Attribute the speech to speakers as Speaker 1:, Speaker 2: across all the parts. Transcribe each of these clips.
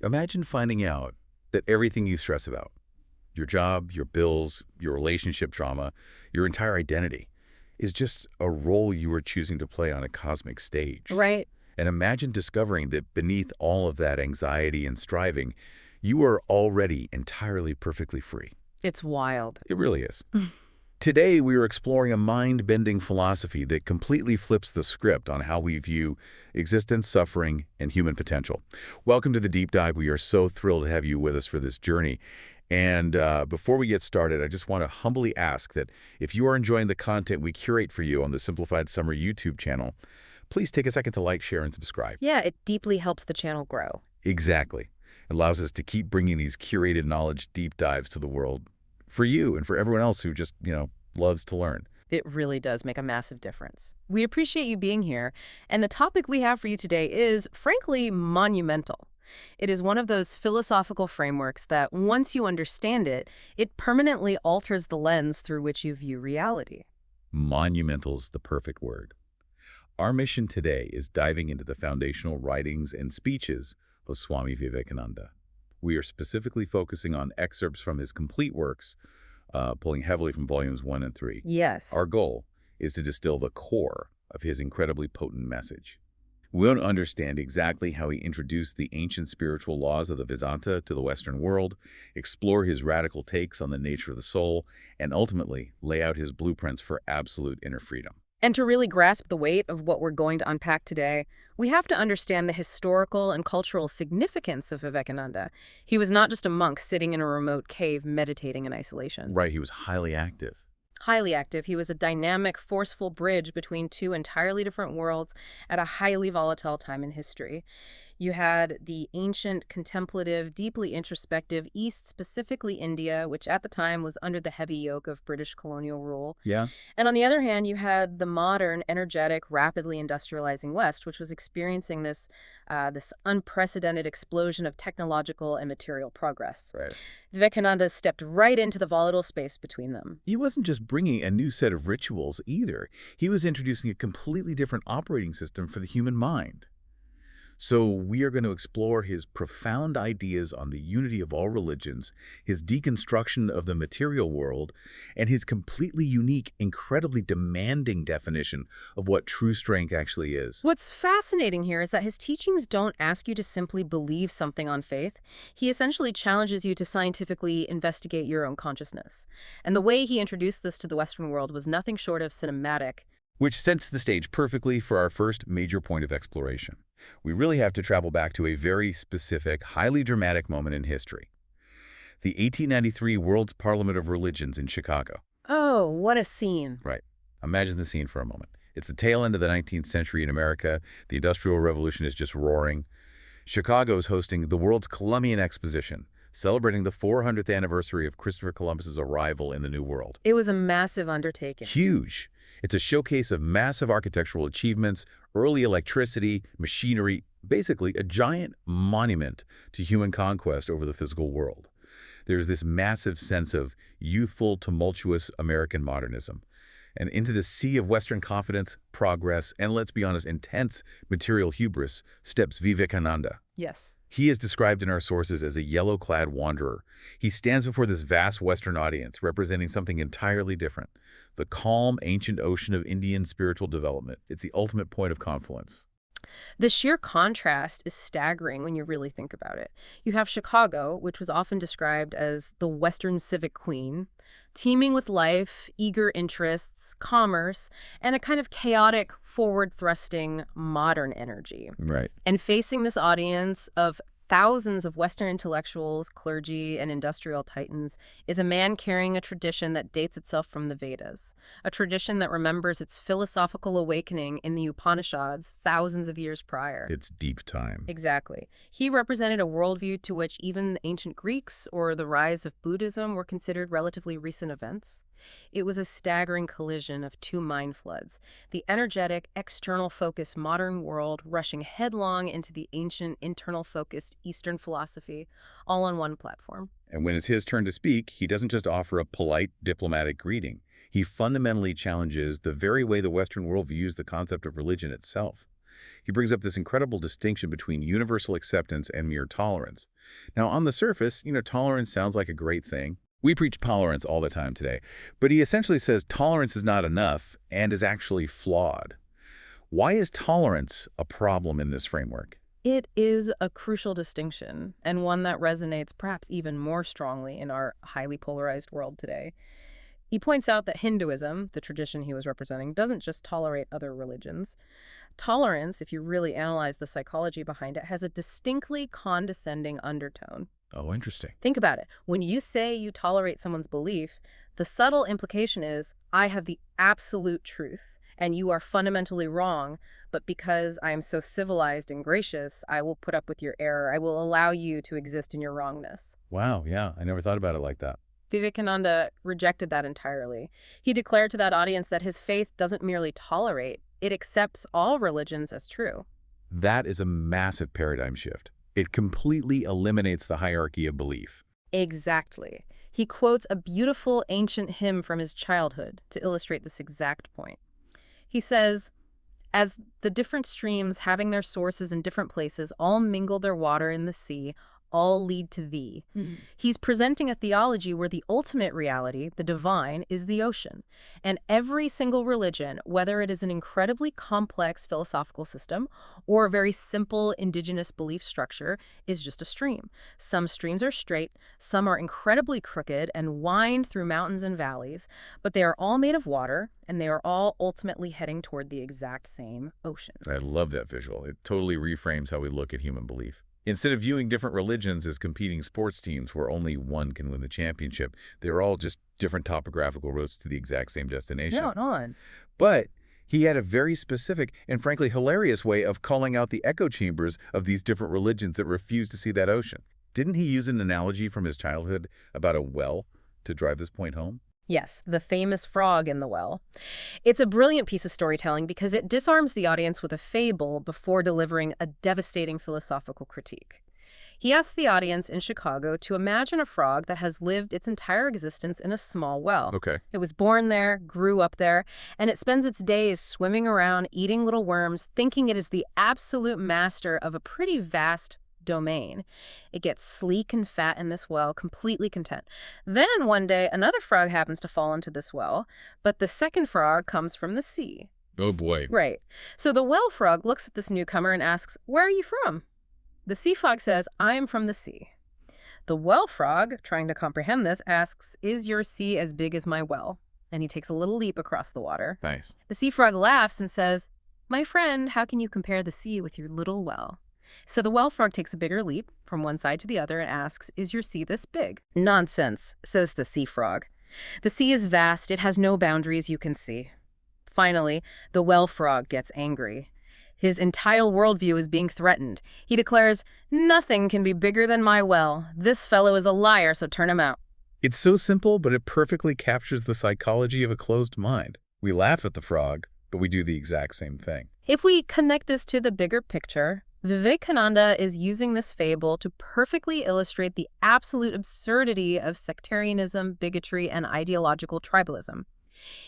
Speaker 1: Imagine finding out that everything you stress about, your job, your bills, your relationship drama, your entire identity, is just a role you are choosing to play on a cosmic stage.
Speaker 2: Right.
Speaker 1: And imagine discovering that beneath all of that anxiety and striving, you are already entirely perfectly free.
Speaker 2: It's wild.
Speaker 1: It really is. Today, we are exploring a mind-bending philosophy that completely flips the script on how we view existence, suffering, and human potential. Welcome to the Deep Dive. We are so thrilled to have you with us for this journey. And before we get started, I just want to humbly ask that if you are enjoying the content we curate for you on the Simplified Summary YouTube channel, please take a second to like, share, and subscribe.
Speaker 2: Yeah, it deeply helps the channel grow.
Speaker 1: Exactly. It allows us to keep bringing these curated knowledge deep dives to the world for you and for everyone else who just, loves to learn.
Speaker 2: It really does make a massive difference. We appreciate you being here, and the topic we have for you today is, frankly, monumental. It is one of those philosophical frameworks that, once you understand it, it permanently alters the lens through which you view reality.
Speaker 1: Monumental's the perfect word. Our mission today is diving into the foundational writings and speeches of Swami Vivekananda. We are specifically focusing on excerpts from his complete works, pulling heavily from volumes 1 and 3.
Speaker 2: Yes.
Speaker 1: Our goal is to distill the core of his incredibly potent message. We want to understand exactly how he introduced the ancient spiritual laws of the Vedanta to the Western world, explore his radical takes on the nature of the soul, and ultimately lay out his blueprints for absolute inner freedom.
Speaker 2: And to really grasp the weight of what we're going to unpack today, we have to understand the historical and cultural significance of Vivekananda. He was not just a monk sitting in a remote cave meditating in isolation.
Speaker 1: Right, he was highly active.
Speaker 2: Highly active, he was a dynamic, forceful bridge between two entirely different worlds at a highly volatile time in history. You had the ancient, contemplative, deeply introspective East, specifically India, which at the time was under the heavy yoke of British colonial rule.
Speaker 1: Yeah.
Speaker 2: And on the other hand, you had the modern, energetic, rapidly industrializing West, which was experiencing this unprecedented explosion of technological and material progress.
Speaker 1: Right.
Speaker 2: Vivekananda stepped right into the volatile space between them.
Speaker 1: He wasn't just bringing a new set of rituals either. He was introducing a completely different operating system for the human mind. So we are going to explore his profound ideas on the unity of all religions, his deconstruction of the material world, and his completely unique, incredibly demanding definition of what true strength actually is.
Speaker 2: What's fascinating here is that his teachings don't ask you to simply believe something on faith. He essentially challenges you to scientifically investigate your own consciousness. And the way he introduced this to the Western world was nothing short of cinematic.
Speaker 1: Which sets the stage perfectly for our first major point of exploration. We really have to travel back to a very specific, highly dramatic moment in history. The 1893 World's Parliament of Religions in Chicago.
Speaker 2: Oh, what a scene.
Speaker 1: Right. Imagine the scene for a moment. It's the tail end of the 19th century in America. The Industrial Revolution is just roaring. Chicago is hosting the world's Columbian Exposition, celebrating the 400th anniversary of Christopher Columbus's arrival in the New World.
Speaker 2: It was a massive undertaking.
Speaker 1: Huge. It's a showcase of massive architectural achievements, early electricity, machinery, basically a giant monument to human conquest over the physical world. There's this massive sense of youthful, tumultuous American modernism. And into the sea of Western confidence, progress, and let's be honest, intense material hubris steps Vivekananda.
Speaker 2: Yes.
Speaker 1: He is described in our sources as a yellow-clad wanderer. He stands before this vast Western audience, representing something entirely different. The calm, ancient ocean of Indian spiritual development. It's the ultimate point of confluence.
Speaker 2: The sheer contrast is staggering when you really think about it. You have Chicago, which was often described as the Western civic queen, teeming with life, eager interests, commerce, and a kind of chaotic, forward-thrusting, modern energy.
Speaker 1: Right.
Speaker 2: And facing this audience of thousands of Western intellectuals, clergy, and industrial titans is a man carrying a tradition that dates itself from the Vedas, a tradition that remembers its philosophical awakening in the Upanishads thousands of years prior.
Speaker 1: It's deep time.
Speaker 2: Exactly. He represented a worldview to which even the ancient Greeks or the rise of Buddhism were considered relatively recent events. It was a staggering collision of two mind floods, the energetic, external-focused modern world rushing headlong into the ancient, internal-focused Eastern philosophy, all on one platform.
Speaker 1: And when it's his turn to speak, he doesn't just offer a polite, diplomatic greeting. He fundamentally challenges the very way the Western world views the concept of religion itself. He brings up this incredible distinction between universal acceptance and mere tolerance. Now, on the surface, tolerance sounds like a great thing. We preach tolerance all the time today, but he essentially says tolerance is not enough and is actually flawed. Why is tolerance a problem in this framework?
Speaker 2: It is a crucial distinction, and one that resonates perhaps even more strongly in our highly polarized world today. He points out that Hinduism, the tradition he was representing, doesn't just tolerate other religions. Tolerance, if you really analyze the psychology behind it, has a distinctly condescending undertone.
Speaker 1: Oh, interesting.
Speaker 2: Think about it. When you say you tolerate someone's belief, the subtle implication is, I have the absolute truth, and you are fundamentally wrong, but because I am so civilized and gracious, I will put up with your error. I will allow you to exist in your wrongness.
Speaker 1: Wow, yeah, I never thought about it like that.
Speaker 2: Vivekananda rejected that entirely. He declared to that audience that his faith doesn't merely tolerate, it accepts all religions as true.
Speaker 1: That is a massive paradigm shift. It completely eliminates the hierarchy of belief.
Speaker 2: Exactly. He quotes a beautiful ancient hymn from his childhood to illustrate this exact point. He says, as the different streams having their sources in different places all mingle their water in the sea, all lead to thee. He's presenting a theology where the ultimate reality, the divine, is the ocean. And every single religion, whether it is an incredibly complex philosophical system or a very simple indigenous belief structure, is just a stream. Some streams are straight, some are incredibly crooked and wind through mountains and valleys, but they are all made of water, and they are all ultimately heading toward the exact same ocean.
Speaker 1: I love that visual. It totally reframes how we look at human belief. Instead of viewing different religions as competing sports teams where only one can win the championship, they're all just different topographical roads to the exact same destination.
Speaker 2: No, on.
Speaker 1: But he had a very specific and frankly hilarious way of calling out the echo chambers of these different religions that refuse to see that ocean. Didn't he use an analogy from his childhood about a well to drive this point home?
Speaker 2: Yes, the famous frog in the well. It's a brilliant piece of storytelling because it disarms the audience with a fable before delivering a devastating philosophical critique. He asks the audience in Chicago to imagine a frog that has lived its entire existence in a small well.
Speaker 1: Okay.
Speaker 2: It was born there, grew up there, and it spends its days swimming around, eating little worms, thinking it is the absolute master of a pretty vast domain. It gets sleek and fat in this well, completely content. Then one day, another frog happens to fall into this well, but the second frog comes from the sea.
Speaker 1: Oh boy.
Speaker 2: Right. So the well frog looks at this newcomer and asks, "Where are you from?" The sea frog says, "I am from the sea." The well frog, trying to comprehend this, asks, "Is your sea as big as my well?" And he takes a little leap across the water.
Speaker 1: Nice.
Speaker 2: The sea frog laughs and says, "My friend, how can you compare the sea with your little well?" So the well frog takes a bigger leap from one side to the other and asks, "Is your sea this big?" "Nonsense," says the sea frog. "The sea is vast. It has no boundaries you can see." Finally, the well frog gets angry. His entire worldview is being threatened. He declares, "Nothing can be bigger than my well. This fellow is a liar, so turn him out."
Speaker 1: It's so simple, but it perfectly captures the psychology of a closed mind. We laugh at the frog, but we do the exact same thing.
Speaker 2: If we connect this to the bigger picture, Vivekananda is using this fable to perfectly illustrate the absolute absurdity of sectarianism, bigotry, and ideological tribalism.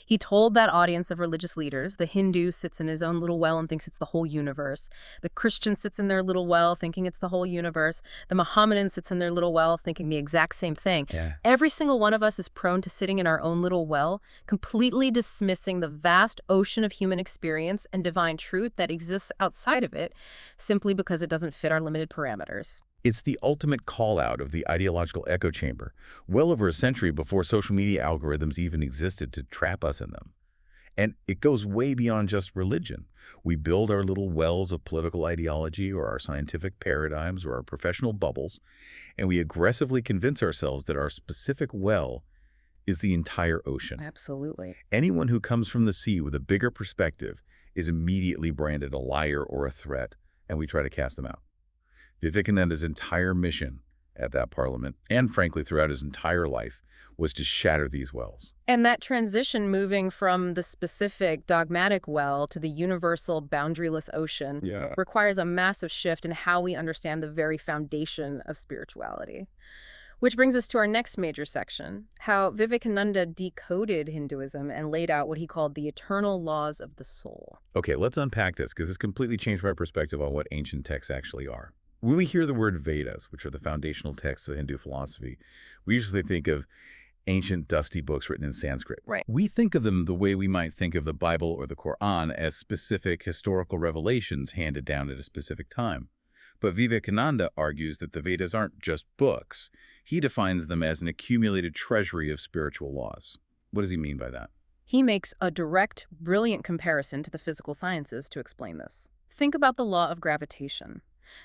Speaker 2: He told that audience of religious leaders, the Hindu sits in his own little well and thinks it's the whole universe. The Christian sits in their little well thinking it's the whole universe. The Mohammedan sits in their little well thinking the exact same thing.
Speaker 1: Yeah.
Speaker 2: Every single one of us is prone to sitting in our own little well, completely dismissing the vast ocean of human experience and divine truth that exists outside of it, simply because it doesn't fit our limited parameters.
Speaker 1: It's the ultimate call-out of the ideological echo chamber, well over a century before social media algorithms even existed to trap us in them. And it goes way beyond just religion. We build our little wells of political ideology or our scientific paradigms or our professional bubbles, and we aggressively convince ourselves that our specific well is the entire ocean.
Speaker 2: Absolutely.
Speaker 1: Anyone who comes from the sea with a bigger perspective is immediately branded a liar or a threat, and we try to cast them out. Vivekananda's entire mission at that parliament, and frankly throughout his entire life, was to shatter these wells.
Speaker 2: And that transition moving from the specific dogmatic well to the universal boundaryless ocean requires a massive shift in how we understand the very foundation of spirituality. Which brings us to our next major section, how Vivekananda decoded Hinduism and laid out what he called the eternal laws of the soul.
Speaker 1: Okay, let's unpack this because this completely changed my perspective on what ancient texts actually are. When we hear the word Vedas, which are the foundational texts of Hindu philosophy, we usually think of ancient dusty books written in Sanskrit.
Speaker 2: Right.
Speaker 1: We think of them the way we might think of the Bible or the Quran as specific historical revelations handed down at a specific time. But Vivekananda argues that the Vedas aren't just books. He defines them as an accumulated treasury of spiritual laws. What does he mean by that?
Speaker 2: He makes a direct, brilliant comparison to the physical sciences to explain this. Think about the law of gravitation.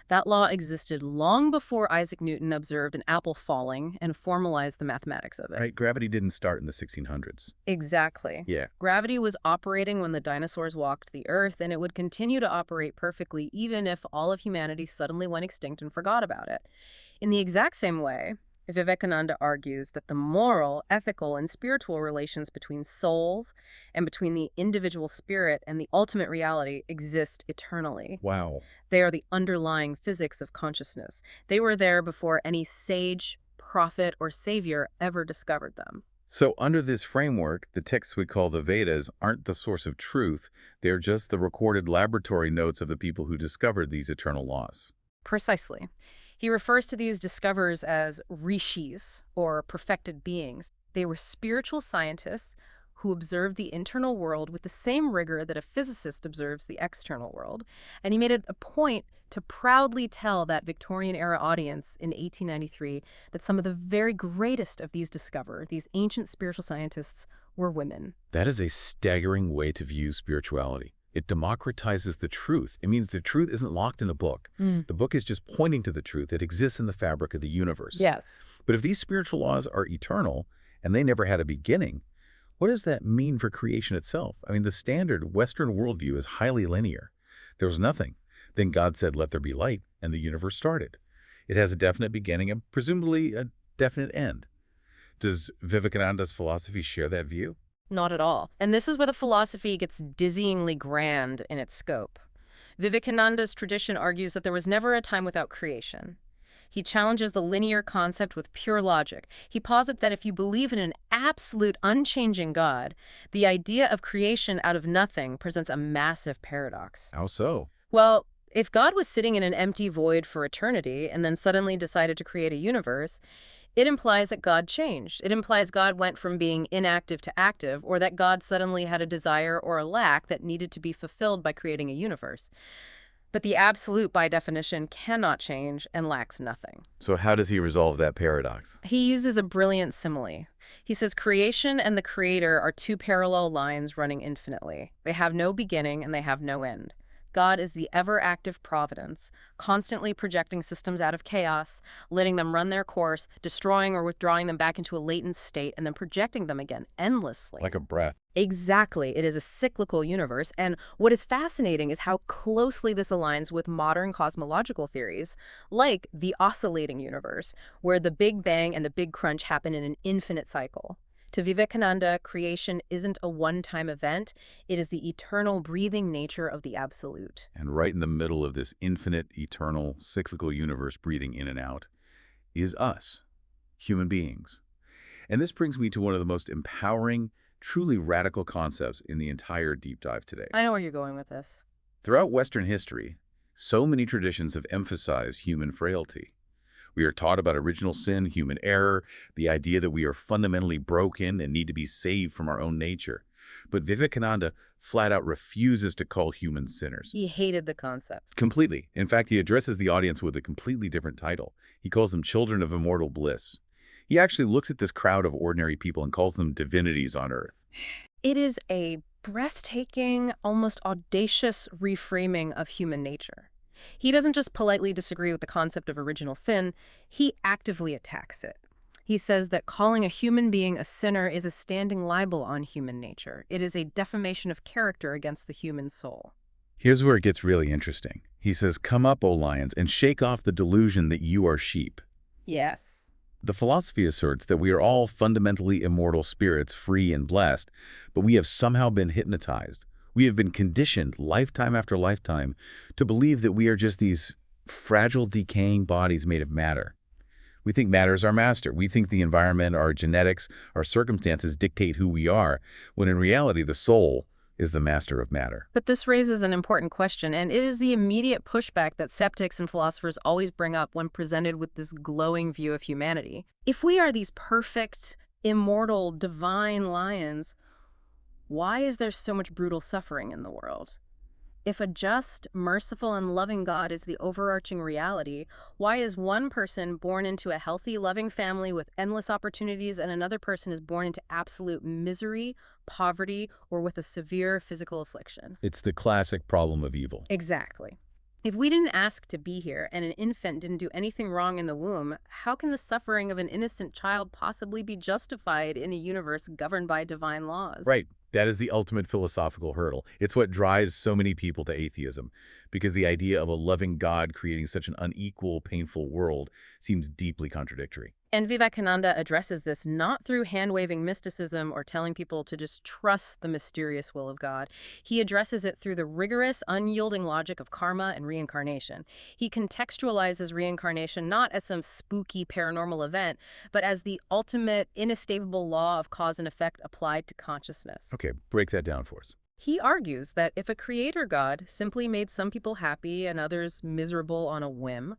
Speaker 2: That law existed long before Isaac Newton observed an apple falling and formalized the mathematics of it.
Speaker 1: Right, gravity didn't start in the 1600s.
Speaker 2: Exactly.
Speaker 1: Yeah.
Speaker 2: Gravity was operating when the dinosaurs walked the Earth, and it would continue to operate perfectly even if all of humanity suddenly went extinct and forgot about it. In the exact same way, Vivekananda argues that the moral, ethical, and spiritual relations between souls and between the individual spirit and the ultimate reality exist eternally.
Speaker 1: Wow.
Speaker 2: They are the underlying physics of consciousness. They were there before any sage, prophet, or savior ever discovered them.
Speaker 1: So under this framework, the texts we call the Vedas aren't the source of truth. They're just the recorded laboratory notes of the people who discovered these eternal laws.
Speaker 2: Precisely. He refers to these discoverers as rishis, or perfected beings. They were spiritual scientists who observed the internal world with the same rigor that a physicist observes the external world. And he made it a point to proudly tell that Victorian-era audience in 1893 that some of the very greatest of these discoverers, these ancient spiritual scientists, were women.
Speaker 1: That is a staggering way to view spirituality. It democratizes the truth. It means the truth isn't locked in a book. The book is just pointing to the truth that exists in the fabric of the universe.
Speaker 2: Yes.
Speaker 1: But if these spiritual laws are eternal and they never had a beginning, what does that mean for creation itself? I mean, the standard Western worldview is highly linear. There was nothing. Then God said, "Let there be light," and the universe started. It has a definite beginning and presumably a definite end. Does Vivekananda's philosophy share that view?
Speaker 2: Not at all. And this is where the philosophy gets dizzyingly grand in its scope. Vivekananda's tradition argues that there was never a time without creation. He challenges the linear concept with pure logic. He posits that if you believe in an absolute, unchanging God, the idea of creation out of nothing presents a massive paradox.
Speaker 1: How so?
Speaker 2: Well, if God was sitting in an empty void for eternity and then suddenly decided to create a universe, it implies that God changed. It implies God went from being inactive to active, or that God suddenly had a desire or a lack that needed to be fulfilled by creating a universe. But the absolute, by definition, cannot change and lacks nothing.
Speaker 1: So how does he resolve that paradox?
Speaker 2: He uses a brilliant simile. He says creation and the creator are two parallel lines running infinitely. They have no beginning and they have no end. God is the ever-active providence, constantly projecting systems out of chaos, letting them run their course, destroying or withdrawing them back into a latent state, and then projecting them again endlessly.
Speaker 1: Like a breath.
Speaker 2: Exactly. It is a cyclical universe, and what is fascinating is how closely this aligns with modern cosmological theories, like the oscillating universe, where the Big Bang and the Big Crunch happen in an infinite cycle. To Vivekananda, creation isn't a one-time event. It is the eternal breathing nature of the absolute.
Speaker 1: And right in the middle of this infinite, eternal, cyclical universe breathing in and out is us, human beings. And this brings me to one of the most empowering, truly radical concepts in the entire deep dive today.
Speaker 2: I know where you're going with this.
Speaker 1: Throughout Western history, so many traditions have emphasized human frailty. We are taught about original sin, human error, the idea that we are fundamentally broken and need to be saved from our own nature. But Vivekananda flat out refuses to call humans sinners.
Speaker 2: He hated the concept.
Speaker 1: Completely. In fact, he addresses the audience with a completely different title. He calls them children of immortal bliss. He actually looks at this crowd of ordinary people and calls them divinities on earth.
Speaker 2: It is a breathtaking, almost audacious reframing of human nature. He doesn't just politely disagree with the concept of original sin, he actively attacks it. He says that calling a human being a sinner is a standing libel on human nature. It is a defamation of character against the human soul.
Speaker 1: Here's where it gets really interesting. He says, "Come up, O lions, and shake off the delusion that you are sheep."
Speaker 2: Yes.
Speaker 1: The philosophy asserts that we are all fundamentally immortal spirits, free and blessed, but we have somehow been hypnotized. We have been conditioned lifetime after lifetime to believe that we are just these fragile, decaying bodies made of matter. We think matter is our master. We think the environment, our genetics, our circumstances dictate who we are, when in reality the soul is the master of matter.
Speaker 2: But this raises an important question, and it is the immediate pushback that skeptics and philosophers always bring up when presented with this glowing view of humanity. If we are these perfect, immortal, divine lions, why is there so much brutal suffering in the world? If a just, merciful, and loving God is the overarching reality, why is one person born into a healthy, loving family with endless opportunities and another person is born into absolute misery, poverty, or with a severe physical affliction?
Speaker 1: It's the classic problem of evil.
Speaker 2: Exactly. If we didn't ask to be here and an infant didn't do anything wrong in the womb, how can the suffering of an innocent child possibly be justified in a universe governed by divine laws?
Speaker 1: Right. That is the ultimate philosophical hurdle. It's what drives so many people to atheism, because the idea of a loving God creating such an unequal, painful world seems deeply contradictory.
Speaker 2: And Vivekananda addresses this not through hand-waving mysticism or telling people to just trust the mysterious will of God. He addresses it through the rigorous, unyielding logic of karma and reincarnation. He contextualizes reincarnation not as some spooky paranormal event, but as the ultimate, inescapable law of cause and effect applied to consciousness.
Speaker 1: Okay, break that down for us.
Speaker 2: He argues that if a creator God simply made some people happy and others miserable on a whim,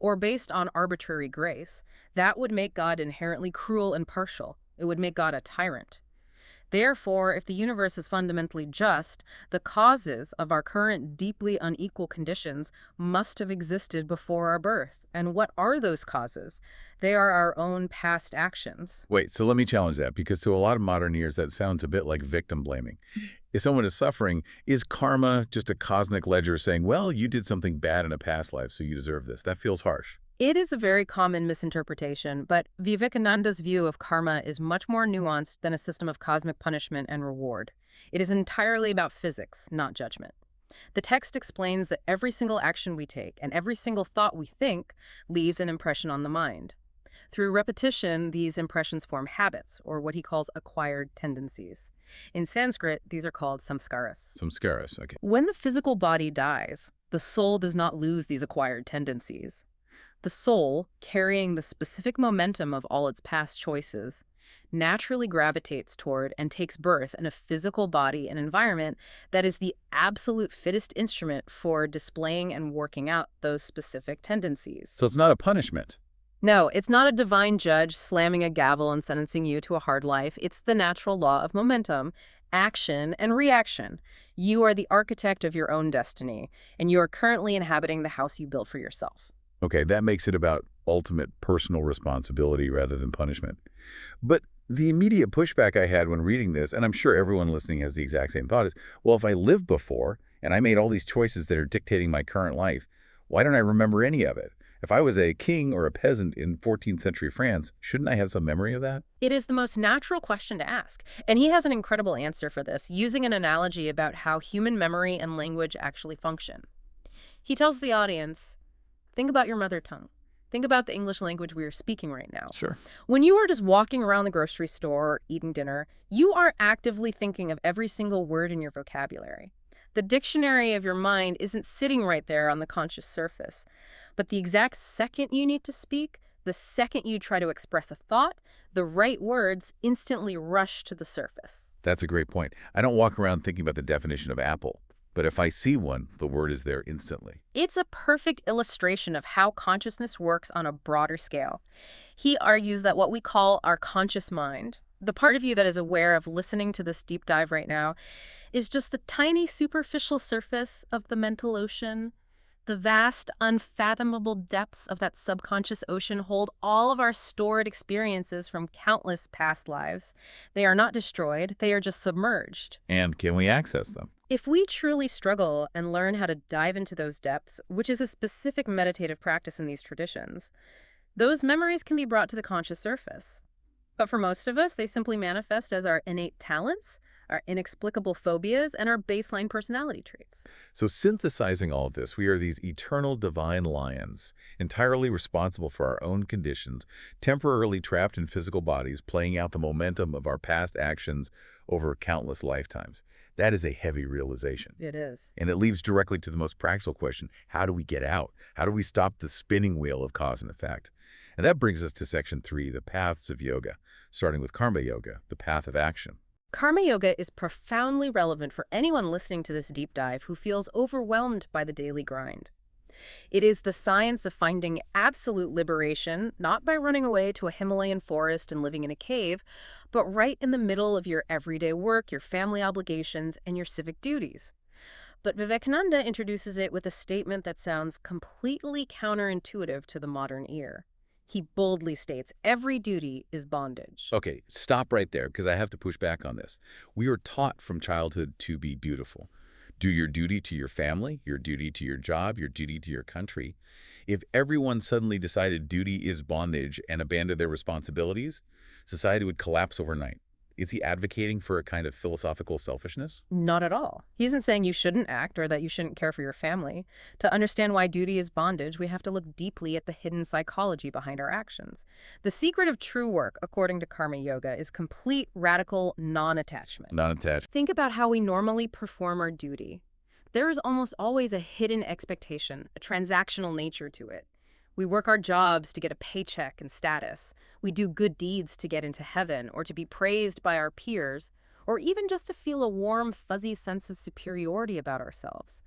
Speaker 2: or based on arbitrary grace, that would make God inherently cruel and partial. It would make God a tyrant. Therefore, if the universe is fundamentally just, the causes of our current deeply unequal conditions must have existed before our birth. And what are those causes? They are our own past actions.
Speaker 1: Wait, so let me challenge that, because to a lot of modern ears, that sounds a bit like victim blaming. If someone is suffering, is karma just a cosmic ledger saying, well, you did something bad in a past life, so you deserve this? That feels harsh.
Speaker 2: It is a very common misinterpretation, but Vivekananda's view of karma is much more nuanced than a system of cosmic punishment and reward. It is entirely about physics, not judgment. The text explains that every single action we take and every single thought we think leaves an impression on the mind. Through repetition, these impressions form habits, or what he calls acquired tendencies. In Sanskrit, these are called samskaras.
Speaker 1: Samskaras, okay.
Speaker 2: When the physical body dies, the soul does not lose these acquired tendencies. The soul, carrying the specific momentum of all its past choices, naturally gravitates toward and takes birth in a physical body and environment that is the absolute fittest instrument for displaying and working out those specific tendencies.
Speaker 1: So it's not a punishment.
Speaker 2: No, it's not a divine judge slamming a gavel and sentencing you to a hard life. It's the natural law of momentum, action, and reaction. You are the architect of your own destiny, and you are currently inhabiting the house you built for yourself.
Speaker 1: Okay, that makes it about ultimate personal responsibility rather than punishment. But the immediate pushback I had when reading this, and I'm sure everyone listening has the exact same thought, is, well, if I lived before and I made all these choices that are dictating my current life, why don't I remember any of it? If I was a king or a peasant in 14th century France, shouldn't I have some memory of that?
Speaker 2: It is the most natural question to ask, and he has an incredible answer for this, using an analogy about how human memory and language actually function. He tells the audience, think about your mother tongue. Think about the English language we are speaking right now.
Speaker 1: Sure.
Speaker 2: When you are just walking around the grocery store or eating dinner, you are actively thinking of every single word in your vocabulary. The dictionary of your mind isn't sitting right there on the conscious surface. But the exact second you need to speak, the second you try to express a thought, the right words instantly rush to the surface.
Speaker 1: That's a great point. I don't walk around thinking about the definition of apple. But if I see one, the word is there instantly.
Speaker 2: It's a perfect illustration of how consciousness works on a broader scale. He argues that what we call our conscious mind, the part of you that is aware of listening to this deep dive right now, is just the tiny superficial surface of the mental ocean. The vast, unfathomable depths of that subconscious ocean hold all of our stored experiences from countless past lives. They are not destroyed, they are just submerged.
Speaker 1: And can we access them?
Speaker 2: If we truly struggle and learn how to dive into those depths, which is a specific meditative practice in these traditions, those memories can be brought to the conscious surface. But for most of us, they simply manifest as our innate talents, our inexplicable phobias, and our baseline personality traits.
Speaker 1: So synthesizing all of this, we are these eternal divine lions, entirely responsible for our own conditions, temporarily trapped in physical bodies, playing out the momentum of our past actions over countless lifetimes. That is a heavy realization.
Speaker 2: It is.
Speaker 1: And it leads directly to the most practical question: how do we get out? How do we stop the spinning wheel of cause and effect? And that brings us to section 3, the paths of yoga, starting with karma yoga, the path of action.
Speaker 2: Karma yoga is profoundly relevant for anyone listening to this deep dive who feels overwhelmed by the daily grind. It is the science of finding absolute liberation, not by running away to a Himalayan forest and living in a cave, but right in the middle of your everyday work, your family obligations, and your civic duties. But Vivekananda introduces it with a statement that sounds completely counterintuitive to the modern ear. He boldly states every duty is bondage.
Speaker 1: Okay, stop right there, because I have to push back on this. We are taught from childhood to be beautiful. Do your duty to your family, your duty to your job, your duty to your country. If everyone suddenly decided duty is bondage and abandoned their responsibilities, society would collapse overnight. Is he advocating for a kind of philosophical selfishness?
Speaker 2: Not at all. He isn't saying you shouldn't act or that you shouldn't care for your family. To understand why duty is bondage, we have to look deeply at the hidden psychology behind our actions. The secret of true work, according to Karma Yoga, is complete, radical non-attachment.
Speaker 1: Non-attached.
Speaker 2: Think about how we normally perform our duty. There is almost always a hidden expectation, a transactional nature to it. We work our jobs to get a paycheck and status. We do good deeds to get into heaven or to be praised by our peers, or even just to feel a warm, fuzzy sense of superiority about ourselves.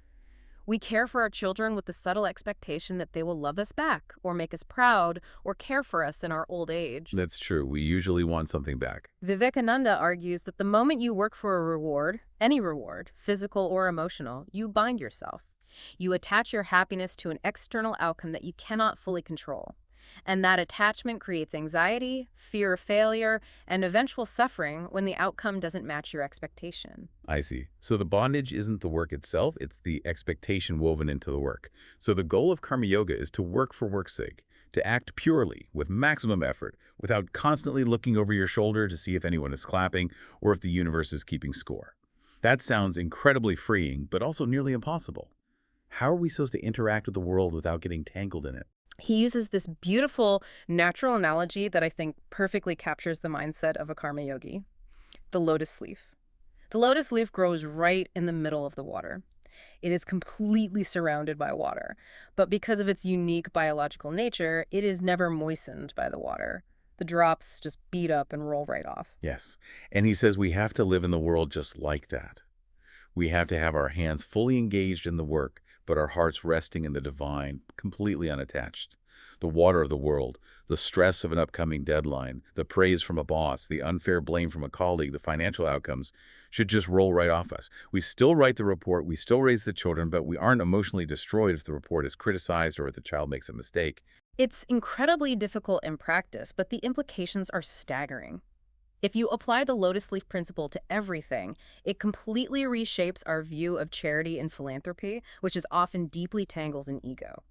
Speaker 2: We care for our children with the subtle expectation that they will love us back or make us proud or care for us in our old age.
Speaker 1: That's true. We usually want something back.
Speaker 2: Vivekananda argues that the moment you work for a reward, any reward, physical or emotional, you bind yourself. You attach your happiness to an external outcome that you cannot fully control. And that attachment creates anxiety, fear of failure, and eventual suffering when the outcome doesn't match your expectation.
Speaker 1: I see. So the bondage isn't the work itself, it's the expectation woven into the work. So the goal of karma yoga is to work for work's sake, to act purely, with maximum effort, without constantly looking over your shoulder to see if anyone is clapping or if the universe is keeping score. That sounds incredibly freeing, but also nearly impossible. How are we supposed to interact with the world without getting tangled in it?
Speaker 2: He uses this beautiful natural analogy that I think perfectly captures the mindset of a karma yogi: the lotus leaf. The lotus leaf grows right in the middle of the water. It is completely surrounded by water, but because of its unique biological nature, it is never moistened by the water. The drops just beat up and roll right off.
Speaker 1: Yes, and he says we have to live in the world just like that. We have to have our hands fully engaged in the work, but our hearts resting in the divine, completely unattached. The water of the world, the stress of an upcoming deadline, the praise from a boss, the unfair blame from a colleague, the financial outcomes should just roll right off us. We still write the report, we still raise the children, but we aren't emotionally destroyed if the report is criticized or if the child makes a mistake.
Speaker 2: It's incredibly difficult in practice, but the implications are staggering. If you apply the lotus leaf principle to everything, it completely reshapes our view of charity and philanthropy, which is often deeply tangled in ego.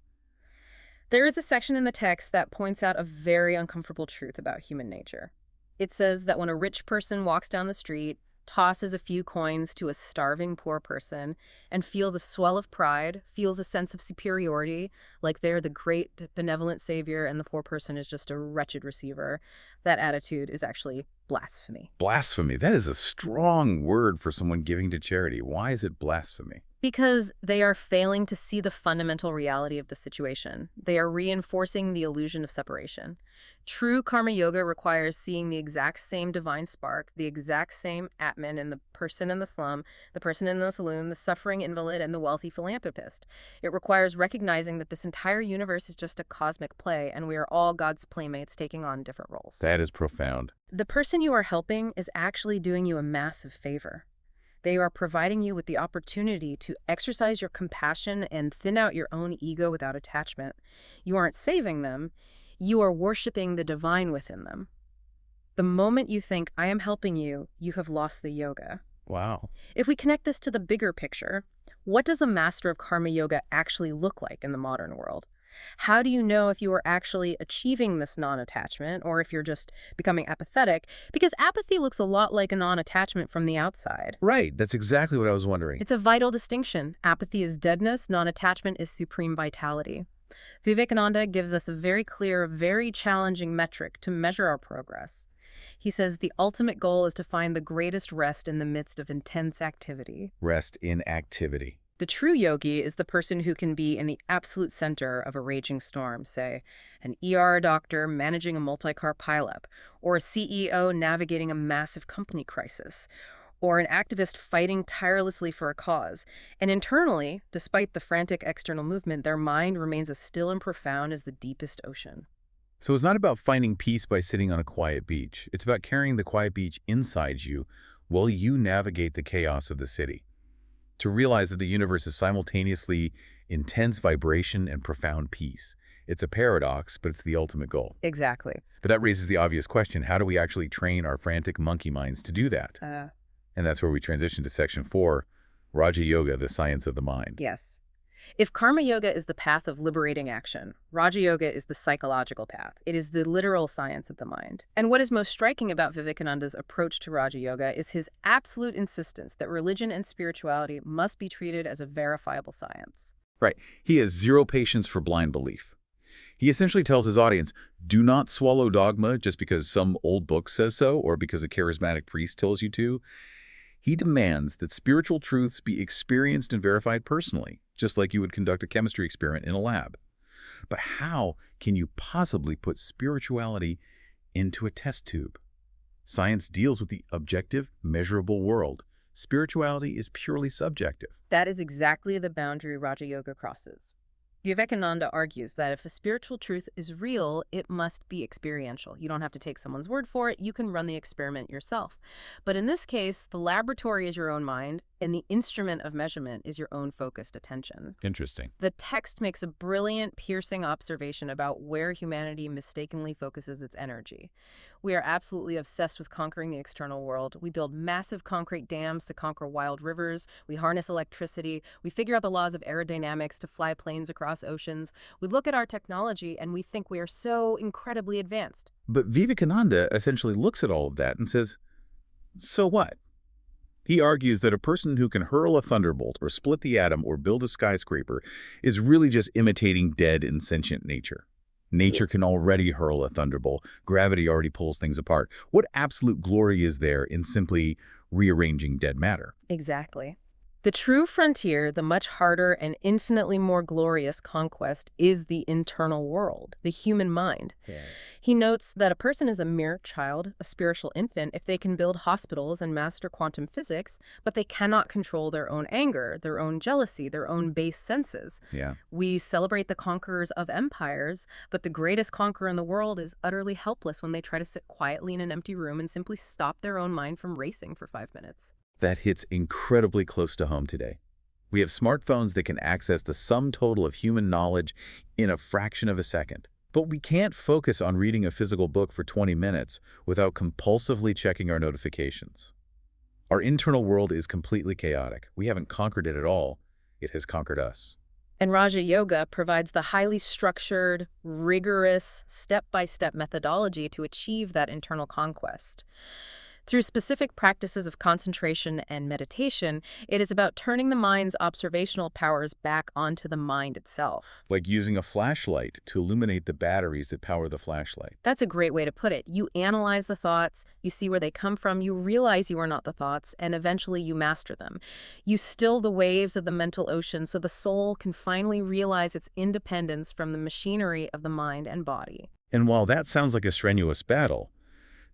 Speaker 2: There is a section in the text that points out a very uncomfortable truth about human nature. It says that when a rich person walks down the street, tosses a few coins to a starving poor person, and feels a swell of pride, feels a sense of superiority, like they're the great benevolent savior and the poor person is just a wretched receiver, that attitude is actually blasphemy.
Speaker 1: Blasphemy. That is a strong word for someone giving to charity. Why is it blasphemy?
Speaker 2: Because they are failing to see the fundamental reality of the situation. They are reinforcing the illusion of separation. True karma yoga requires seeing the exact same divine spark, the exact same Atman in the person in the slum, the person in the saloon, the suffering invalid, and the wealthy philanthropist. It requires recognizing that this entire universe is just a cosmic play, and we are all God's playmates taking on different roles.
Speaker 1: That is profound.
Speaker 2: The person you are helping is actually doing you a massive favor. They are providing you with the opportunity to exercise your compassion and thin out your own ego without attachment. You aren't saving them. You are worshiping the divine within them. The moment you think, I am helping you, you have lost the yoga.
Speaker 1: Wow.
Speaker 2: If we connect this to the bigger picture, what does a master of karma yoga actually look like in the modern world? How do you know if you are actually achieving this non-attachment or if you're just becoming apathetic? Because apathy looks a lot like a non-attachment from the outside.
Speaker 1: Right. That's exactly what I was wondering.
Speaker 2: It's a vital distinction. Apathy is deadness, non-attachment is supreme vitality. Vivekananda gives us a very clear, very challenging metric to measure our progress. He says the ultimate goal is to find the greatest rest in the midst of intense activity.
Speaker 1: Rest in activity.
Speaker 2: The true yogi is the person who can be in the absolute center of a raging storm, say, an ER doctor managing a multi-car pileup, or a CEO navigating a massive company crisis, or an activist fighting tirelessly for a cause. And internally, despite the frantic external movement, their mind remains as still and profound as the deepest ocean.
Speaker 1: So it's not about finding peace by sitting on a quiet beach. It's about carrying the quiet beach inside you while you navigate the chaos of the city. To realize that the universe is simultaneously intense vibration and profound peace. It's a paradox, but it's the ultimate goal.
Speaker 2: Exactly.
Speaker 1: But that raises the obvious question, how do we actually train our frantic monkey minds to do that? And that's where we transition to section 4, Raja Yoga, the science of the mind.
Speaker 2: Yes. If Karma Yoga is the path of liberating action, Raja Yoga is the psychological path. It is the literal science of the mind. And what is most striking about Vivekananda's approach to Raja Yoga is his absolute insistence that religion and spirituality must be treated as a verifiable science.
Speaker 1: Right. He has zero patience for blind belief. He essentially tells his audience, do not swallow dogma just because some old book says so or because a charismatic priest tells you to. He demands that spiritual truths be experienced and verified personally, just like you would conduct a chemistry experiment in a lab. But how can you possibly put spirituality into a test tube? Science deals with the objective, measurable world. Spirituality is purely subjective.
Speaker 2: That is exactly the boundary Raja Yoga crosses. Vivekananda argues that if a spiritual truth is real, it must be experiential. You don't have to take someone's word for it. You can run the experiment yourself. But in this case, the laboratory is your own mind, and the instrument of measurement is your own focused attention.
Speaker 1: Interesting.
Speaker 2: The text makes a brilliant, piercing observation about where humanity mistakenly focuses its energy. We are absolutely obsessed with conquering the external world. We build massive concrete dams to conquer wild rivers. We harness electricity. We figure out the laws of aerodynamics to fly planes across oceans. We look at our technology and we think we are so incredibly advanced.
Speaker 1: But Vivekananda essentially looks at all of that and says, so what? He argues that a person who can hurl a thunderbolt or split the atom or build a skyscraper is really just imitating dead and sentient nature. Nature can already hurl a thunderbolt. Gravity already pulls things apart. What absolute glory is there in simply rearranging dead matter?
Speaker 2: Exactly. The true frontier, the much harder and infinitely more glorious conquest, is the internal world, the human mind.
Speaker 1: Yeah.
Speaker 2: He notes that a person is a mere child, a spiritual infant, if they can build hospitals and master quantum physics, but they cannot control their own anger, their own jealousy, their own base senses.
Speaker 1: Yeah.
Speaker 2: We celebrate the conquerors of empires, but the greatest conqueror in the world is utterly helpless when they try to sit quietly in an empty room and simply stop their own mind from racing for 5 minutes.
Speaker 1: That hits incredibly close to home today. We have smartphones that can access the sum total of human knowledge in a fraction of a second. But we can't focus on reading a physical book for 20 minutes without compulsively checking our notifications. Our internal world is completely chaotic. We haven't conquered it at all. It has conquered us.
Speaker 2: And Raja Yoga provides the highly structured, rigorous, step-by-step methodology to achieve that internal conquest. Through specific practices of concentration and meditation, it is about turning the mind's observational powers back onto the mind itself.
Speaker 1: Like using a flashlight to illuminate the batteries that power the flashlight.
Speaker 2: That's a great way to put it. You analyze the thoughts, you see where they come from, you realize you are not the thoughts, and eventually you master them. You still the waves of the mental ocean so the soul can finally realize its independence from the machinery of the mind and body.
Speaker 1: And while that sounds like a strenuous battle,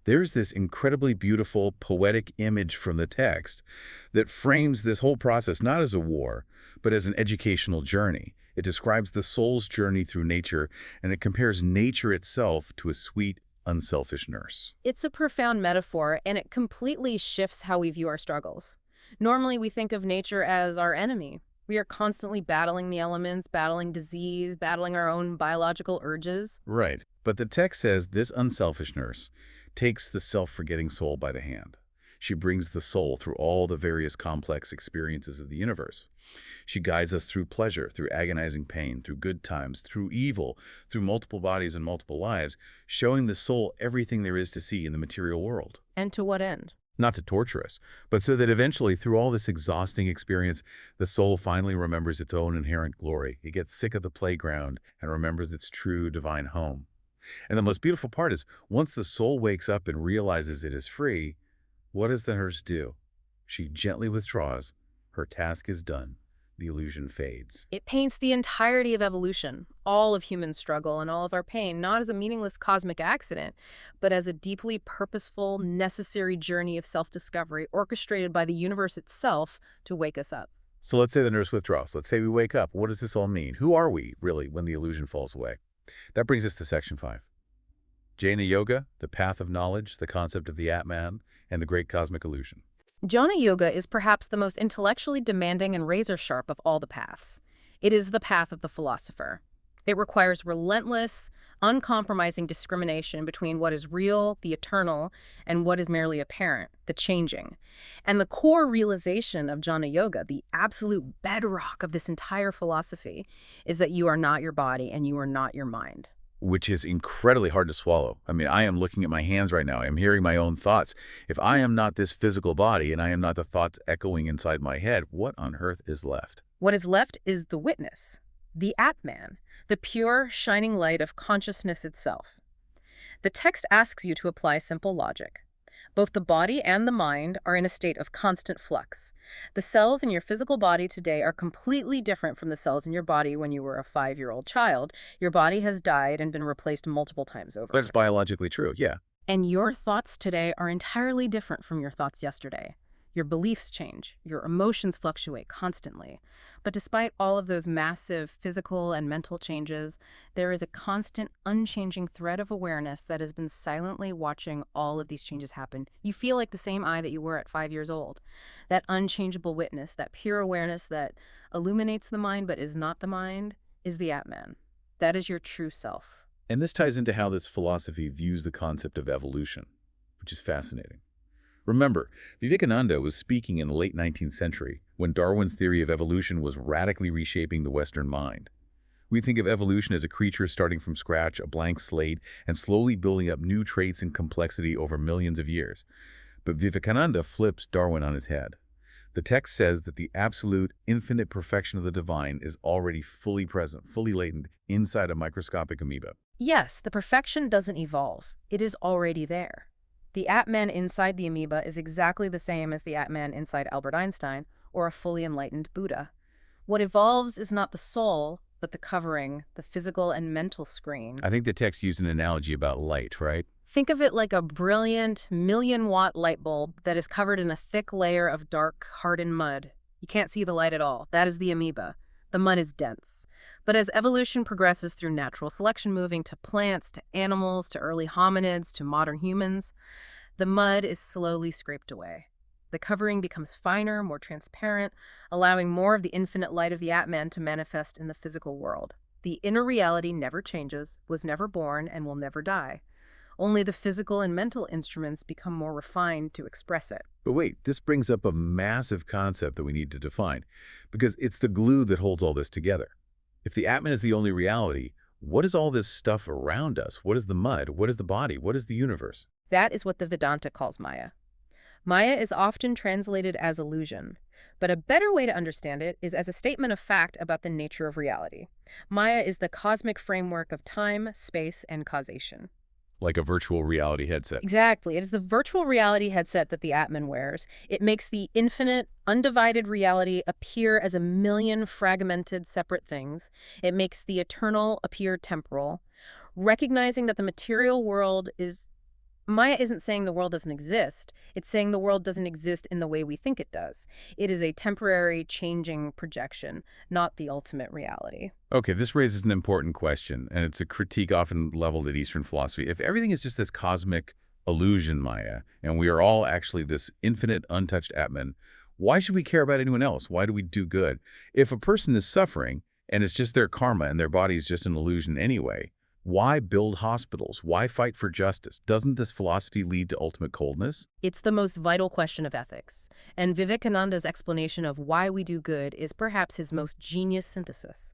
Speaker 1: there's this incredibly beautiful, poetic image from the text that frames this whole process not as a war, but as an educational journey. It describes the soul's journey through nature, and it compares nature itself to a sweet, unselfish nurse.
Speaker 2: It's a profound metaphor, and it completely shifts how we view our struggles. Normally, we think of nature as our enemy. We are constantly battling the elements, battling disease, battling our own biological urges.
Speaker 1: Right. But the text says this unselfish nurse takes the self-forgetting soul by the hand. She brings the soul through all the various complex experiences of the universe. She guides us through pleasure, through agonizing pain, through good times, through evil, through multiple bodies and multiple lives, showing the soul everything there is to see in the material world.
Speaker 2: And to what end?
Speaker 1: Not to torture us, but so that eventually, through all this exhausting experience, the soul finally remembers its own inherent glory. It gets sick of the playground and remembers its true divine home. And the most beautiful part is, once the soul wakes up and realizes it is free, what does the nurse do? She gently withdraws. Her task is done. the illusion fades.
Speaker 2: It paints the entirety of evolution, all of human struggle and all of our pain, not as a meaningless cosmic accident, but as a deeply purposeful, necessary journey of self-discovery orchestrated by the universe itself to wake us up.
Speaker 1: So let's say the nurse withdraws. Let's say we wake up. What does this all mean? Who are we, really, when the illusion falls away? That brings us to Section 5. Jnana Yoga, the path of knowledge, the concept of the Atman, and the great cosmic illusion.
Speaker 2: Jnana Yoga is perhaps the most intellectually demanding and razor-sharp of all the paths. It is the path of the philosopher. It requires relentless, uncompromising discrimination between what is real, the eternal, and what is merely apparent, the changing. And the core realization of Jnana Yoga, the absolute bedrock of this entire philosophy, is that you are not your body and you are not your mind.
Speaker 1: Which is incredibly hard to swallow. I mean, I am looking at my hands right now. I'm hearing my own thoughts. If I am not this physical body and I am not the thoughts echoing inside my head, what on earth is left?
Speaker 2: What is left is the witness, the Atman, the pure, shining light of consciousness itself. The text asks you to apply simple logic. Both the body and the mind are in a state of constant flux. The cells in your physical body today are completely different from the cells in your body when you were a 5-year-old child. Your body has died and been replaced multiple times over.
Speaker 1: That's biologically true, yeah.
Speaker 2: And your thoughts today are entirely different from your thoughts yesterday. Your beliefs change, your emotions fluctuate constantly. But despite all of those massive physical and mental changes, there is a constant, unchanging thread of awareness that has been silently watching all of these changes happen. You feel like the same I that you were at 5 years old. That unchangeable witness, that pure awareness that illuminates the mind but is not the mind, is the Atman. That is your true self.
Speaker 1: And this ties into how this philosophy views the concept of evolution, which is fascinating. Remember, Vivekananda was speaking in the late 19th century when Darwin's theory of evolution was radically reshaping the Western mind. We think of evolution as a creature starting from scratch, a blank slate, and slowly building up new traits and complexity over millions of years. But Vivekananda flips Darwin on his head. The text says that the absolute, infinite perfection of the divine is already fully present, fully latent, inside a microscopic amoeba.
Speaker 2: Yes, the perfection doesn't evolve. It is already there. The Atman inside the amoeba is exactly the same as the Atman inside Albert Einstein or a fully enlightened Buddha. What evolves is not the soul, but the covering, the physical and mental screen.
Speaker 1: I think the text used an analogy about light, right?
Speaker 2: Think of it like a brilliant, million-watt light bulb that is covered in a thick layer of dark, hardened mud. You can't see the light at all. That is the amoeba. The mud is dense. But as evolution progresses through natural selection, moving to plants, to animals, to early hominids, to modern humans, the mud is slowly scraped away. The covering becomes finer, more transparent, allowing more of the infinite light of the Atman to manifest in the physical world. The inner reality never changes, was never born, and will never die. Only the physical and mental instruments become more refined to express it.
Speaker 1: But wait, this brings up a massive concept that we need to define, because it's the glue that holds all this together. If the Atman is the only reality, what is all this stuff around us? What is the mud? What is the body? What is the universe?
Speaker 2: That is what the Vedanta calls Maya. Maya is often translated as illusion, but a better way to understand it is as a statement of fact about the nature of reality. Maya is the cosmic framework of time, space, and causation.
Speaker 1: Like a virtual reality headset.
Speaker 2: Exactly. It is the virtual reality headset that the Atman wears. It makes the infinite, undivided reality appear as a million fragmented, separate things. It makes the eternal appear temporal. Recognizing that the material world is... Maya isn't saying the world doesn't exist. It's saying the world doesn't exist in the way we think it does. It is a temporary, changing projection, not the ultimate reality.
Speaker 1: Okay, this raises an important question, and it's a critique often leveled at Eastern philosophy. If everything is just this cosmic illusion, Maya, and we are all actually this infinite, untouched Atman, why should we care about anyone else? Why do we do good? If a person is suffering, and it's just their karma, and their body is just an illusion anyway, why build hospitals? Why fight for justice? Doesn't this philosophy lead to ultimate coldness?
Speaker 2: It's the most vital question of ethics, and Vivekananda's explanation of why we do good is perhaps his most genius synthesis.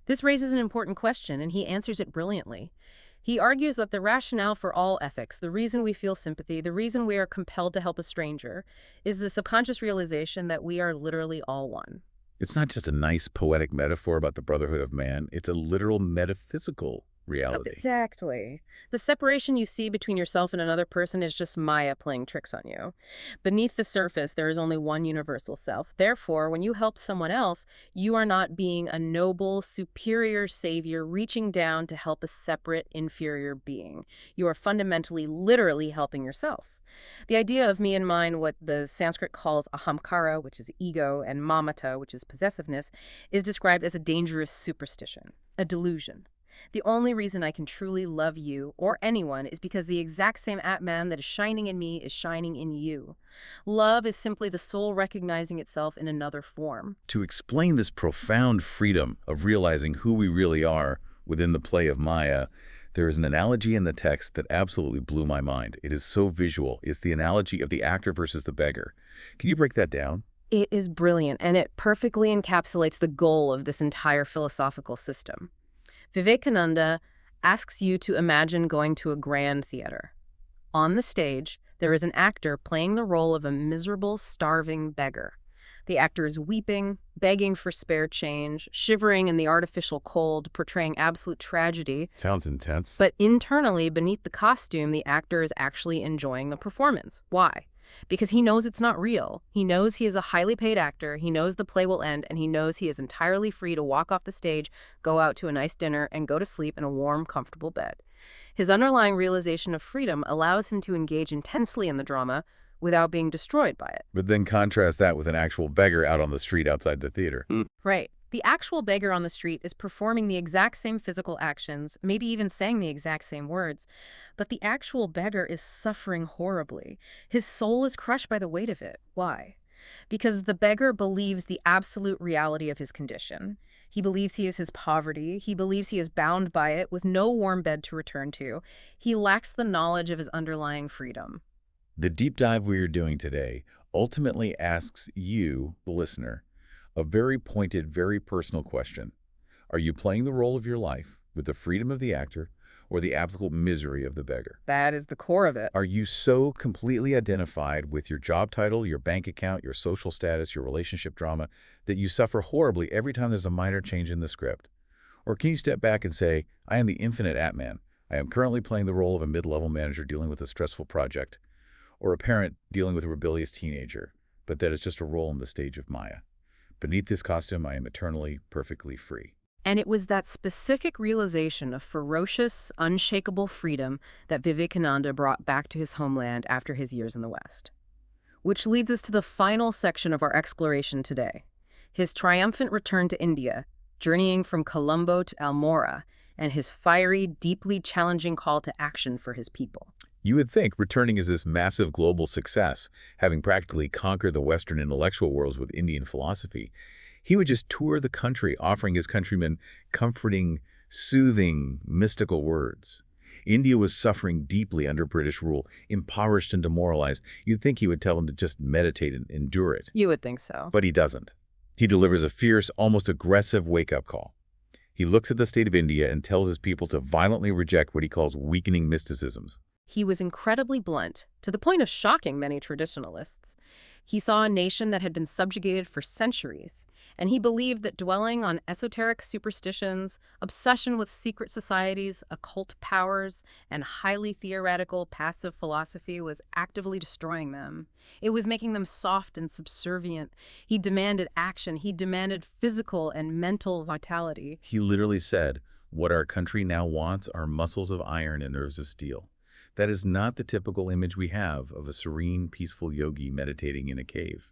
Speaker 2: This raises an important question, and he answers it brilliantly. He argues that the rationale for all ethics, the reason we feel sympathy, the reason we are compelled to help a stranger, is the subconscious realization that we are literally all one.
Speaker 1: It's not just a nice poetic metaphor about the brotherhood of man. It's a literal metaphysical reality.
Speaker 2: Exactly. The separation you see between yourself and another person is just Maya playing tricks on you. Beneath the surface, there is only one universal self. Therefore, when you help someone else, you are not being a noble, superior savior reaching down to help a separate, inferior being. You are fundamentally, literally helping yourself. The idea of me and mine, what the Sanskrit calls ahamkara, which is ego, and mamata, which is possessiveness, is described as a dangerous superstition, a delusion. The only reason I can truly love you or anyone is because the exact same Atman that is shining in me is shining in you. Love is simply the soul recognizing itself in another form.
Speaker 1: To explain this profound freedom of realizing who we really are within the play of Maya, there is an analogy in the text that absolutely blew my mind. It is so visual. It's the analogy of the actor versus the beggar. Can you break that down?
Speaker 2: It is brilliant, and it perfectly encapsulates the goal of this entire philosophical system. Vivekananda asks you to imagine going to a grand theater. On the stage, there is an actor playing the role of a miserable, starving beggar. The actor is weeping, begging for spare change, shivering in the artificial cold, portraying absolute tragedy.
Speaker 1: Sounds intense.
Speaker 2: But internally, beneath the costume, the actor is actually enjoying the performance. Why? Because he knows it's not real. He knows he is a highly paid actor, he knows the play will end, and he knows he is entirely free to walk off the stage, go out to a nice dinner, and go to sleep in a warm, comfortable bed. His underlying realization of freedom allows him to engage intensely in the drama without being destroyed by it.
Speaker 1: But then contrast that with an actual beggar out on the street outside the theater.
Speaker 2: Right. The actual beggar on the street is performing the exact same physical actions, maybe even saying the exact same words, but the actual beggar is suffering horribly. His soul is crushed by the weight of it. Why? Because the beggar believes the absolute reality of his condition. He believes he is his poverty. He believes he is bound by it with no warm bed to return to. He lacks the knowledge of his underlying freedom.
Speaker 1: The deep dive we are doing today ultimately asks you, the listener, a very pointed, very personal question. Are you playing the role of your life with the freedom of the actor or the absolute misery of the beggar?
Speaker 2: That is the core of it.
Speaker 1: Are you so completely identified with your job title, your bank account, your social status, your relationship drama, that you suffer horribly every time there's a minor change in the script? Or can you step back and say, I am the infinite Atman. I am currently playing the role of a mid-level manager dealing with a stressful project, or a parent dealing with a rebellious teenager, but that is just a role on the stage of Maya. Beneath this costume, I am eternally, perfectly free.
Speaker 2: And it was that specific realization of ferocious, unshakable freedom that Vivekananda brought back to his homeland after his years in the West. Which leads us to the final section of our exploration today, his triumphant return to India, journeying from Colombo to Almora, and his fiery, deeply challenging call to action for his people.
Speaker 1: You would think returning as this massive global success, having practically conquered the Western intellectual worlds with Indian philosophy, he would just tour the country offering his countrymen comforting, soothing, mystical words. India was suffering deeply under British rule, impoverished and demoralized. You'd think he would tell them to just meditate and endure it.
Speaker 2: You would think so.
Speaker 1: But he doesn't. He delivers a fierce, almost aggressive wake-up call. He looks at the state of India and tells his people to violently reject what he calls weakening mysticisms.
Speaker 2: He was incredibly blunt, to the point of shocking many traditionalists. He saw a nation that had been subjugated for centuries, and he believed that dwelling on esoteric superstitions, obsession with secret societies, occult powers, and highly theoretical passive philosophy was actively destroying them. It was making them soft and subservient. He demanded action. He demanded physical and mental vitality.
Speaker 1: He literally said, "What our country now wants are muscles of iron and nerves of steel." That is not the typical image we have of a serene, peaceful yogi meditating in a cave.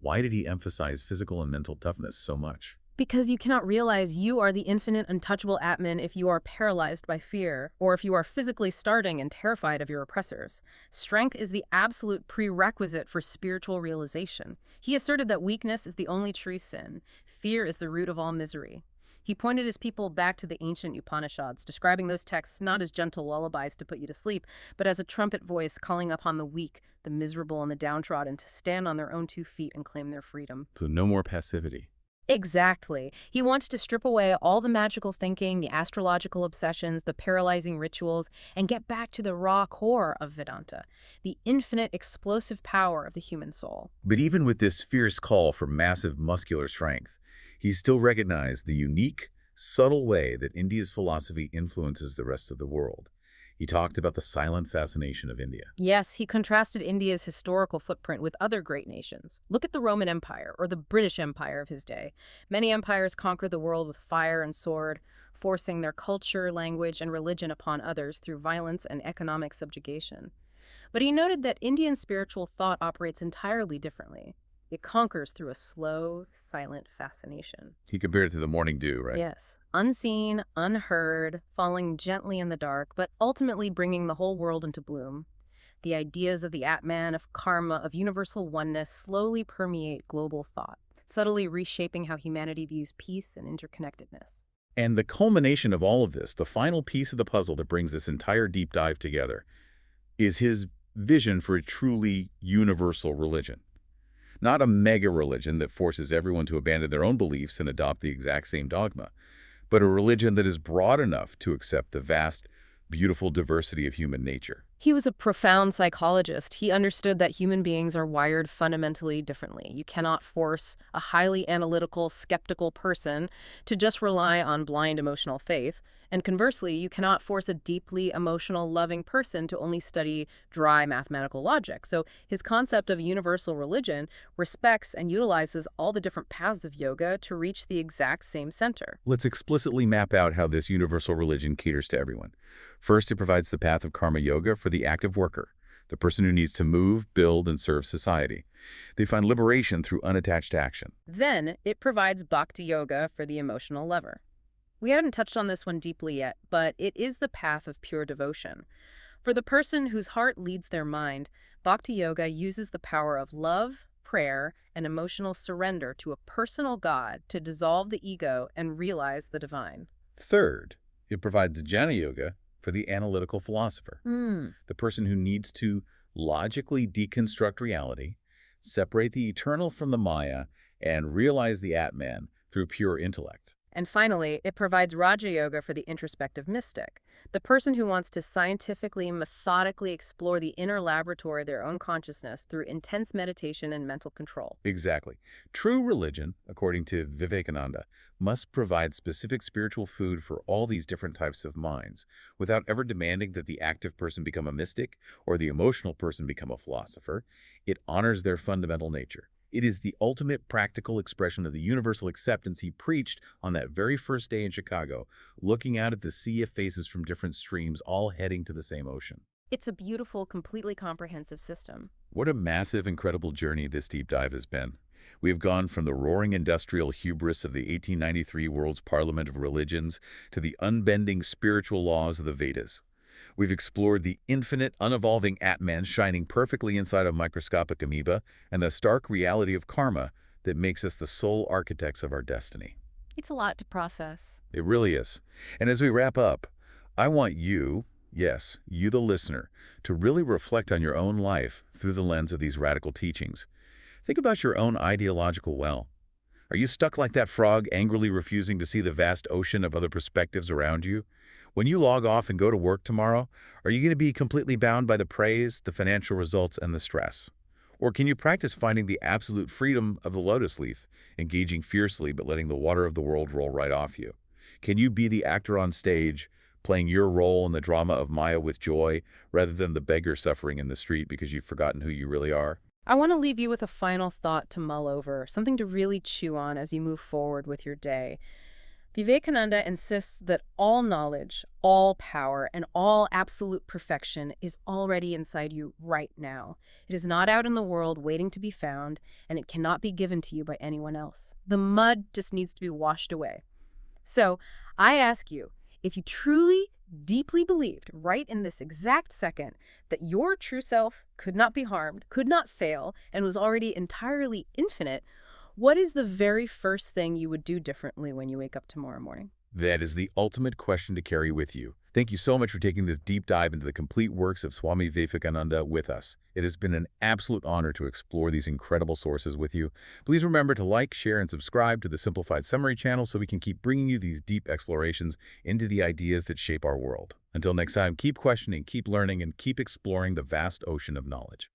Speaker 1: Why did he emphasize physical and mental toughness so much?
Speaker 2: Because you cannot realize you are the infinite, untouchable Atman if you are paralyzed by fear, or if you are physically starving and terrified of your oppressors. Strength is the absolute prerequisite for spiritual realization. He asserted that weakness is the only true sin. Fear is the root of all misery. He pointed his people back to the ancient Upanishads, describing those texts not as gentle lullabies to put you to sleep, but as a trumpet voice calling upon the weak, the miserable, and the downtrodden to stand on their own 2 feet and claim their freedom.
Speaker 1: So no more passivity.
Speaker 2: Exactly. He wanted to strip away all the magical thinking, the astrological obsessions, the paralyzing rituals, and get back to the raw core of Vedanta, the infinite explosive power of the human soul.
Speaker 1: But even with this fierce call for massive muscular strength, he still recognized the unique, subtle way that India's philosophy influences the rest of the world. He talked about the silent fascination of India.
Speaker 2: Yes, he contrasted India's historical footprint with other great nations. Look at the Roman Empire, or the British Empire of his day. Many empires conquered the world with fire and sword, forcing their culture, language, and religion upon others through violence and economic subjugation. But he noted that Indian spiritual thought operates entirely differently. It conquers through a slow, silent fascination.
Speaker 1: He compared it to the morning dew, right?
Speaker 2: Yes, unseen, unheard, falling gently in the dark, but ultimately bringing the whole world into bloom. The ideas of the Atman, of karma, of universal oneness slowly permeate global thought, subtly reshaping how humanity views peace and interconnectedness.
Speaker 1: And the culmination of all of this, the final piece of the puzzle that brings this entire deep dive together, is his vision for a truly universal religion. Not a mega religion that forces everyone to abandon their own beliefs and adopt the exact same dogma, but a religion that is broad enough to accept the vast, beautiful diversity of human nature.
Speaker 2: He was a profound psychologist. He understood that human beings are wired fundamentally differently. You cannot force a highly analytical, skeptical person to just rely on blind emotional faith. And conversely, you cannot force a deeply emotional, loving person to only study dry mathematical logic. So his concept of universal religion respects and utilizes all the different paths of yoga to reach the exact same center.
Speaker 1: Let's explicitly map out how this universal religion caters to everyone. First, it provides the path of karma yoga for the active worker, the person who needs to move, build, and serve society. They find liberation through unattached action.
Speaker 2: Then it provides bhakti yoga for the emotional lover. We haven't touched on this one deeply yet, but it is the path of pure devotion. For the person whose heart leads their mind, bhakti yoga uses the power of love, prayer, and emotional surrender to a personal God to dissolve the ego and realize the divine.
Speaker 1: Third, it provides jnana yoga for the analytical philosopher, the person who needs to logically deconstruct reality, separate the eternal from the maya, and realize the Atman through pure intellect.
Speaker 2: And finally, it provides Raja Yoga for the introspective mystic, the person who wants to scientifically, methodically explore the inner laboratory of their own consciousness through intense meditation and mental control.
Speaker 1: Exactly. True religion, according to Vivekananda, must provide specific spiritual food for all these different types of minds, without ever demanding that the active person become a mystic or the emotional person become a philosopher. It honors their fundamental nature. It is the ultimate practical expression of the universal acceptance he preached on that very first day in Chicago, looking out at the sea of faces from different streams, all heading to the same ocean.
Speaker 2: It's a beautiful, completely comprehensive system.
Speaker 1: What a massive, incredible journey this deep dive has been. We have gone from the roaring industrial hubris of the 1893 World's Parliament of Religions to the unbending spiritual laws of the Vedas. We've explored the infinite, unevolving Atman shining perfectly inside a microscopic amoeba and the stark reality of karma that makes us the sole architects of our destiny.
Speaker 2: It's a lot to process.
Speaker 1: It really is. And as we wrap up, I want you, yes, you the listener, to really reflect on your own life through the lens of these radical teachings. Think about your own ideological well. Are you stuck like that frog, angrily refusing to see the vast ocean of other perspectives around you? When you log off and go to work tomorrow, are you going to be completely bound by the praise, the financial results, and the stress? Or can you practice finding the absolute freedom of the lotus leaf, engaging fiercely but letting the water of the world roll right off you? Can you be the actor on stage, playing your role in the drama of Maya with joy, rather than the beggar suffering in the street because you've forgotten who you really are?
Speaker 2: I want to leave you with a final thought to mull over, something to really chew on as you move forward with your day. Vivekananda insists that all knowledge, all power, and all absolute perfection is already inside you right now. It is not out in the world waiting to be found, and it cannot be given to you by anyone else. The mud just needs to be washed away. So, I ask you, if you truly, deeply believed right in this exact second that your true self could not be harmed, could not fail, and was already entirely infinite, what is the very first thing you would do differently when you wake up tomorrow morning?
Speaker 1: That is the ultimate question to carry with you. Thank you so much for taking this deep dive into the complete works of Swami Vivekananda with us. It has been an absolute honor to explore these incredible sources with you. Please remember to like, share, and subscribe to the Simplified Summary channel so we can keep bringing you these deep explorations into the ideas that shape our world. Until next time, keep questioning, keep learning, and keep exploring the vast ocean of knowledge.